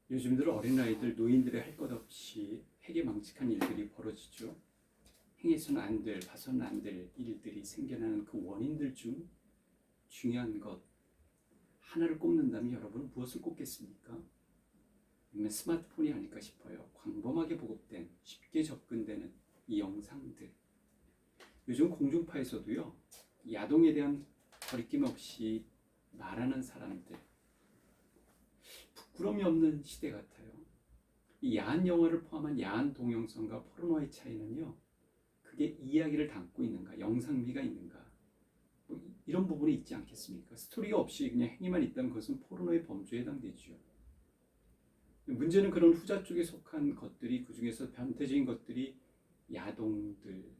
요즘 들어 어린아이들, 노인들의 할 것 없이 회개망측한 일들이 벌어지죠. 행해서는 안 될, 봐서는 안 될 일들이 생겨나는 그 원인들 중 중요한 것 하나를 꼽는다면 여러분은 무엇을 꼽겠습니까? 아니면 스마트폰이 아닐까 싶어요. 광범하게 보급된, 쉽게 접근되는 이 영상들. 요즘 공중파에서도요, 야동에 대한 거리낌 없이 말하는 사람들, 부끄러움이 없는 시대 같아요. 이 야한 영화를 포함한 야한 동영상과 포르노의 차이는요, 그게 이야기를 담고 있는가, 영상미가 있는가, 뭐 이런 부분이 있지 않겠습니까? 스토리가 없이 그냥 행위만 있다면 그것은 포르노의 범주에 해당되죠. 문제는 그런 후자 쪽에 속한 것들이, 그 중에서 변태적인 것들이 야동들로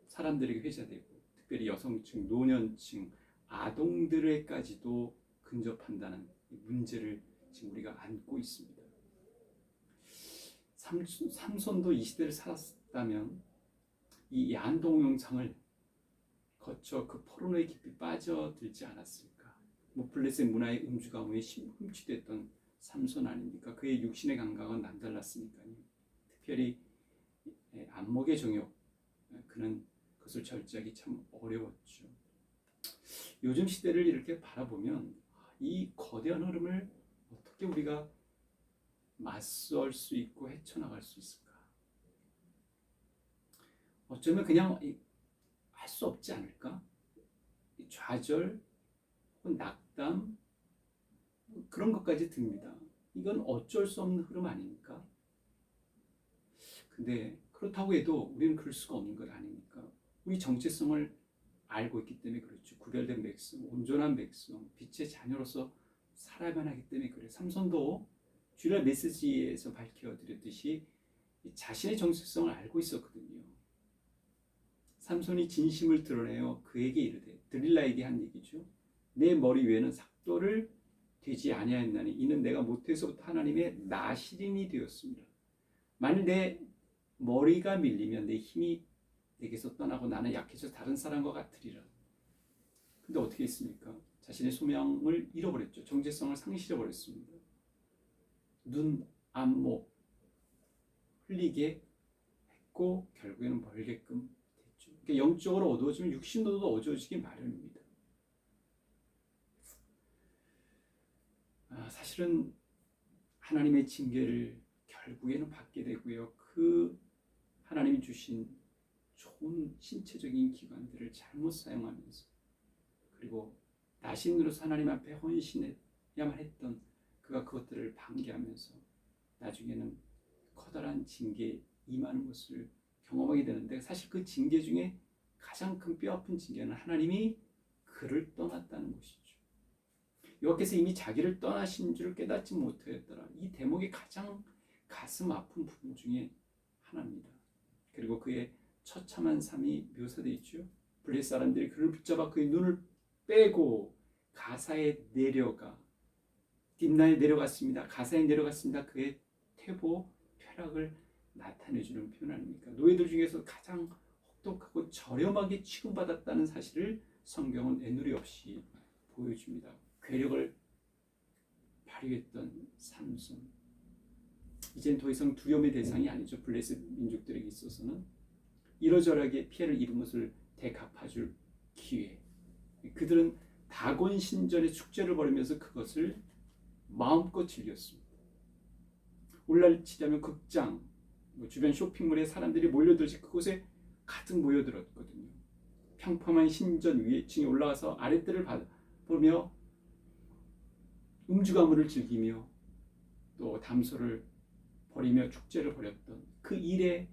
사람들에게 회자되고, 특별히 여성층, 노년층, 아동들에까지도 근접한다는 문제를 지금 우리가 안고 있습니다. 삼손도 이 시대를 살았다면 이 야한 동영상을 거쳐 그 포르노에 깊이 빠져들지 않았을까? 블레셋 문화의 음주 가문에 흠취됐던 삼손 아닙니까? 그의 육신의 감각은 남달랐으니까요. 특별히 안목의 정욕, 그는 그것을 절제하기 참 어려웠죠. 요즘 시대를 이렇게 바라보면 이 거대한 흐름을 어떻게 우리가 맞설 수 있고 헤쳐나갈 수 있을까? 어쩌면 그냥 할 수 없지 않을까? 좌절, 낙담, 그런 것까지 듭니다. 이건 어쩔 수 없는 흐름 아닙니까? 근데 그렇다고 해도 우리는 그럴 수가 없는 것 아닙니까? 우리 정체성을 알고 있기 때문에 그렇죠. 구별된 백성, 온전한 백성, 빛의 자녀로서 살아야만 하기 때문에 그래요. 삼손도 주일날 메시지에서 밝혀드렸듯이 자신의 정체성을 알고 있었거든요. 삼손이 진심을 드러내어 그에게 이르되, 드릴라에게 한 얘기죠. 내 머리 위에는 삭도를 되지 아니하였나니 이는 내가 모태에서부터 하나님의 나시린이 되었습니다. 만일 내 머리가 밀리면 내 힘이 내게서 떠나고 나는 약해져 다른 사람과 같으리라. 근데 어떻게 했습니까? 자신의 소명을 잃어버렸죠. 정체성을 상실해버렸습니다. 눈, 안목 흘리게 했고 결국에는 멀게끔 됐죠. 그러니까 영적으로 어두워지면 육신으로도 어두워지기 마련입니다. 사실은 하나님의 징계를 결국에는 받게 되고요. 그 하나님이 주신 좋은 신체적인 기관들을 잘못 사용하면서, 그리고 나신으로서 하나님 앞에 헌신해야만 했던 그가 그것들을 방기하면서 나중에는 커다란 징계에 임하는 것을 경험하게 되는데, 사실 그 징계 중에 가장 큰 뼈아픈 징계는 하나님이 그를 떠났다는 것이죠. 여호와께서 이미 자기를 떠나신 줄 깨닫지 못하였더라. 이 대목이 가장 가슴 아픈 부분 중에 하나입니다. 그리고 그의 처참한 삶이 묘사되어 있죠. 블레셋 사람들이 그를 붙잡아 그의 눈을 빼고 가사에 내려가, 딥나에 내려갔습니다. 가사에 내려갔습니다. 그의 퇴보, 쾌락을 나타내주는 표현 아닙니까? 노예들 중에서 가장 혹독하고 저렴하게 취급받았다는 사실을 성경은 애누리 없이 보여줍니다. 괴력을 발휘했던 삼손, 이젠 더 이상 두려움의 대상이 아니죠. 블레셋 민족들에게 있어서는 이러저러하게 피해를 입은 것을 되갚아줄 기회. 그들은 다곤 신전의 축제를 벌이면서 그것을 마음껏 즐겼습니다. 오늘날 치자면 극장, 주변 쇼핑몰에 사람들이 몰려들지 그곳에 가득 모여들었거든요. 평범한 신전 위층에 올라가서 아랫뜰을 보며 음주 가물을 즐기며 또 담소를 벌이며 축제를 벌였던 그 일에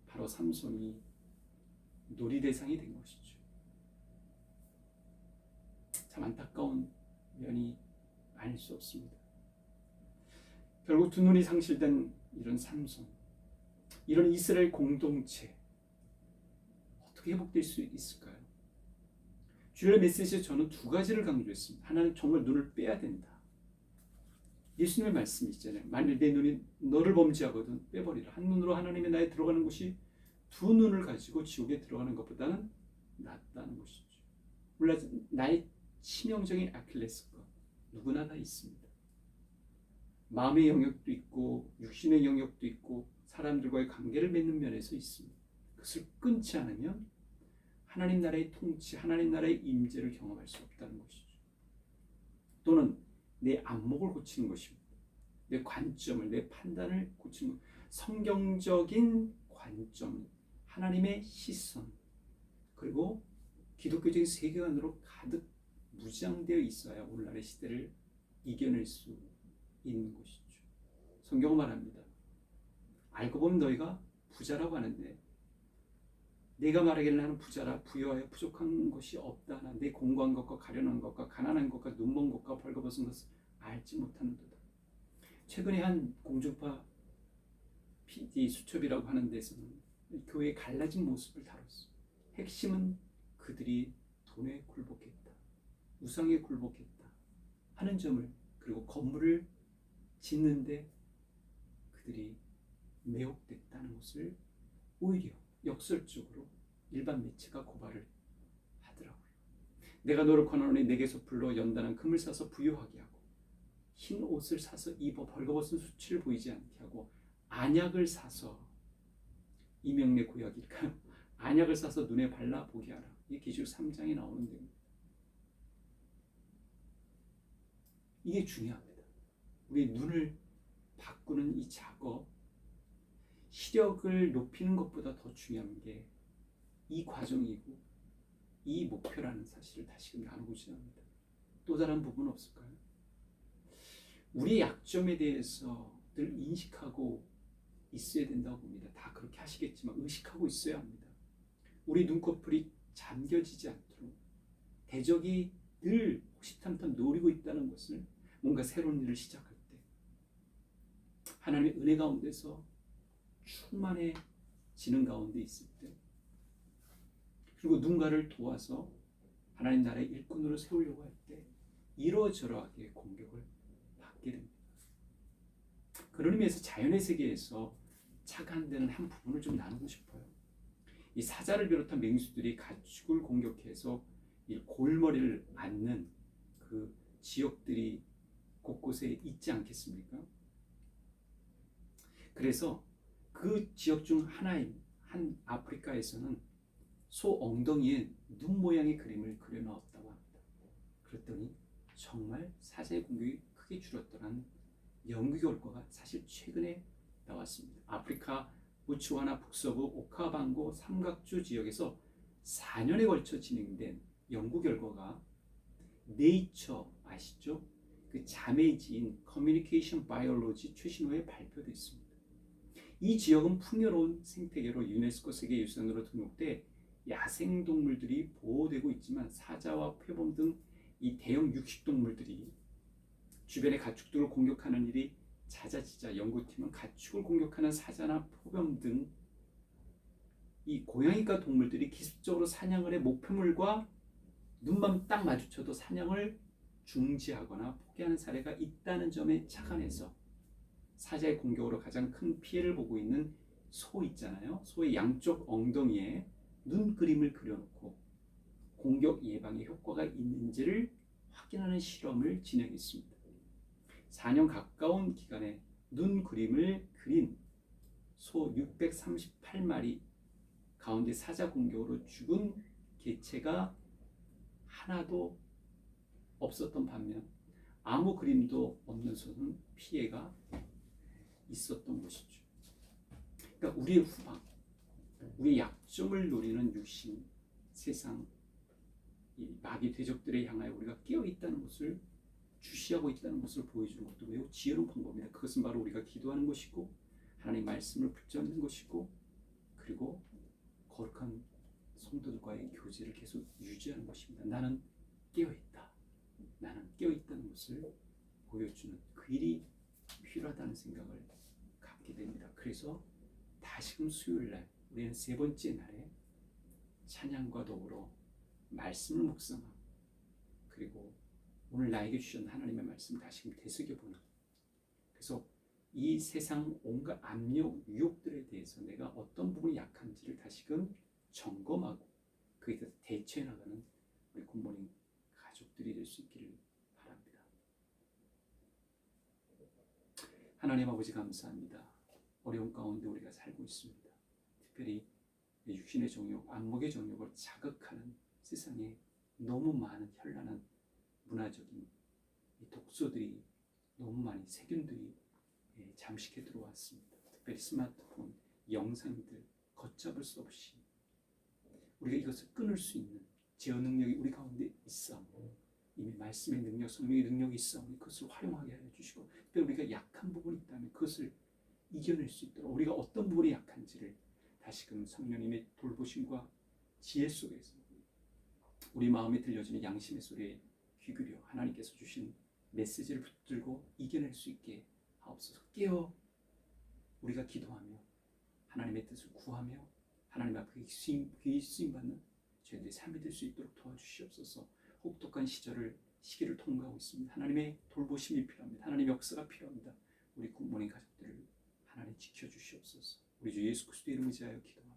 바로 삼손이 놀이 대상이 된 것이죠. 참 안타까운 면이 아닐 수 없습니다. 결국 두 눈이 상실된 이런 삼손, 이런 이스라엘 공동체 어떻게 회복될 수 있을까요? 주일날 메시지에 저는 두 가지를 강조했습니다. 하나는 정말 눈을 빼야 된다. 예수님의 말씀이 있잖아요. 만일 내 눈이 너를 범죄하거든 빼버리라. 한 눈으로 하나님의 나에 들어가는 것이 두 눈을 가지고 지옥에 들어가는 것보다는 낫다는 것이죠. 물론 나의 치명적인 아킬레스건, 누구나 다 있습니다. 마음의 영역도 있고 육신의 영역도 있고 사람들과의 관계를 맺는 면에서 있습니다. 그것을 끊지 않으면 하나님 나라의 통치, 하나님 나라의 임재를 경험할 수 없다는 것이죠. 또는 내 안목을 고치는 것입니다. 내 관점을, 내 판단을 고치는 것. 성경적인 관점, 하나님의 시선, 그리고 기독교적인 세계관으로 가득 무장되어 있어야 오늘날의 시대를 이겨낼 수 있는 것이죠. 성경은 말합니다. 알고 보면 너희가 부자라고 하는데 내가 말하기를 나는 부자라 부여하여 부족한 것이 없다. 내 공고한 것과 가련한 것과 가난한 것과 눈먼 것과 벌거벗은 것을 알지 못하는도다. 최근에 한 공중파 PD 수첩이라고 하는 데서는 교회의 갈라진 모습을 다뤘어. 핵심은 그들이 돈에 굴복했다, 우상에 굴복했다 하는 점을, 그리고 건물을 짓는데 그들이 매혹됐다는 것을 오히려 역설적으로 일반 매체가 고발을 하더라고요. 내가 너를 권하노니 내게서 불러 연단한 금을 사서 부유하게 하고 흰 옷을 사서 입어 벌거벗은 수치를 보이지 않게 하고 안약을 사서, 이명래 구약일까요? 안약을 사서 눈에 발라 보게 하라. 이게 계시록 3장에 나오는 내용입니다. 이게 중요합니다. 우리 눈을 바꾸는 이 작업, 시력을 높이는 것보다 더 중요한 게 이 과정이고 이 목표라는 사실을 다시금 나누고자 합니다. 또 다른 부분 없을까요? 우리의 약점에 대해서 늘 인식하고 있어야 된다고 봅니다. 다 그렇게 하시겠지만 의식하고 있어야 합니다. 우리 눈꺼풀이 잠겨지지 않도록 대적이 늘 호시탐탐 노리고 있다는 것을, 뭔가 새로운 일을 시작할 때 하나님의 은혜 가운데서 충만해지는 가운데 있을 때, 그리고 누군가를 도와서 하나님 나라의 일꾼으로 세우려고 할 때 이러저러하게 공격을 받게 됩니다. 그런 의미에서 자연의 세계에서 착안되는 한 부분을 좀 나누고 싶어요. 이 사자를 비롯한 맹수들이 가축을 공격해서 이 골머리를 앓는 그 지역들이 곳곳에 있지 않겠습니까? 그래서 그 지역 중 하나인 한 아프리카에서는 소 엉덩이에 눈 모양의 그림을 그려넣었다고 합니다. 그랬더니 정말 사자의 공격이 크게 줄었더라는 연구 결과가 사실 최근에 나왔습니다. 아프리카 보츠와나 북서부 오카방고 삼각주 지역에서 4년에 걸쳐 진행된 연구 결과가 네이처 아시죠? 그 자매지인 커뮤니케이션 바이올로지 최신호에 발표됐습니다. 이 지역은 풍요로운 생태계로 유네스코 세계유산으로 등록돼 야생동물들이 보호되고 있지만 사자와 표범 등 이 대형 육식동물들이 주변의 가축들을 공격하는 일이 잦아지자 연구팀은 가축을 공격하는 사자나 표범 등 이 고양이과 동물들이 기습적으로 사냥을 해 목표물과 눈만 딱 마주쳐도 사냥을 중지하거나 포기하는 사례가 있다는 점에 착안해서 사자의 공격으로 가장 큰 피해를 보고 있는 소 있잖아요. 소의 양쪽 엉덩이에 눈 그림을 그려놓고 공격 예방에 효과가 있는지를 확인하는 실험을 진행했습니다. 4년 가까운 기간에 눈 그림을 그린 소 638마리 가운데 사자 공격으로 죽은 개체가 하나도 없었던 반면 아무 그림도 없는 소는 피해가 있었던 것이죠. 그러니까 우리의 후방, 우리의 약점을 노리는 육신, 세상, 이 마귀 대적들에 향하여 우리가 깨어 있다는 것을, 주시하고 있다는 것을 보여주는 것도 매우 지혜로운 방법입니다. 그것은 바로 우리가 기도하는 것이고 하나님의 말씀을 붙잡는 것이고, 그리고 거룩한 성도들과의 교제를 계속 유지하는 것입니다. 나는 깨어있다, 나는 깨어있다는 것을 보여주는 그 일이 필요하다는 생각을 갖게 됩니다. 그래서 다시금 수요일날 우리는 세 번째 날에 찬양과 더불어 말씀을 묵상하고, 그리고 오늘 나에게 주신 하나님의 말씀을 다시금 되새겨보는, 그래서 이 세상 온갖 압력, 유혹들에 대해서 내가 어떤 부분이 약한지를 다시금 점검하고 그에 대해서 대처해 나가는 우리 굿모닝 가족들이 될 수 있기를 바랍니다. 하나님 아버지 감사합니다. 어려운 가운데 우리가 살고 있습니다. 특별히 육신의 정욕, 안목의 정욕을 자극하는 세상에 너무 많은 현란한 문화적인 이 독소들이 너무 많이 세균들이 잠식해 들어왔습니다. 특별히 스마트폰, 영상들 걷잡을 수 없이 우리가 이것을 끊을 수 있는 제어 능력이 우리 가운데 있어. 이미 말씀의 능력, 성령의 능력이 있어. 그것을 활용하게 하여 주시고, 특별히 우리가 약한 부분이 있다면 그것을 이겨낼 수 있도록 우리가 어떤 부분이 약한지를 다시금 성령님의 돌보심과 지혜 속에서 우리 마음에 들려지는 양심의 소리에 귀 기울여 하나님께서 주신 메시지를 붙들고 이겨낼 수 있게 하옵소서. 깨어 우리가 기도하며 하나님의 뜻을 구하며 하나님 앞에 귀 쓰임받는 저희들의 삶이 될 수 있도록 도와주시옵소서. 혹독한 시기를 통과하고 있습니다. 하나님의 돌보심이 필요합니다. 하나님의 역사가 필요합니다. 우리 굿모닝 가족들을 하나님 지켜주시옵소서. 우리 주 예수 그리스도의 이름을 의지하여 기도합니다.